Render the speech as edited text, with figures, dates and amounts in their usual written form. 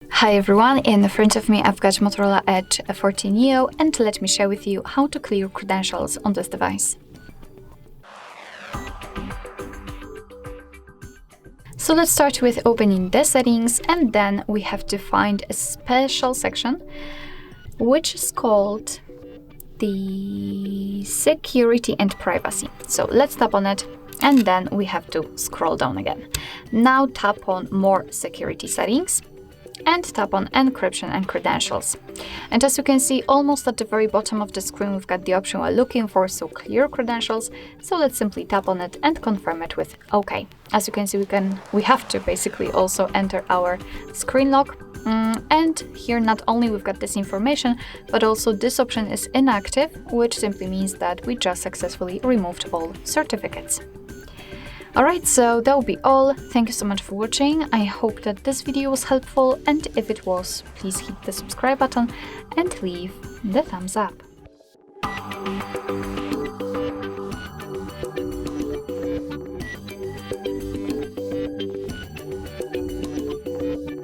Hi everyone, in front of me I've got MOTOROLA Edge 14 Neo, and let me share with you how to clear credentials on this device. So let's start with opening the settings, and then we have to find a special section which is called the security and privacy. So let's tap on it, and then we have to scroll down again. Now tap on more security settings and tap on encryption and credentials. And as you can see, almost at the very bottom of the screen, we've got the option we're looking for, so clear credentials. So let's simply tap on it and confirm it with OK. As you can see, we have to basically also enter our screen lock. And here not only we've got this information, but also this option is inactive, which simply means that we just successfully removed all certificates. Alright, so that will be all. Thank you so much for watching. I hope that this video was helpful, and if it was, please hit the subscribe button and leave the thumbs up.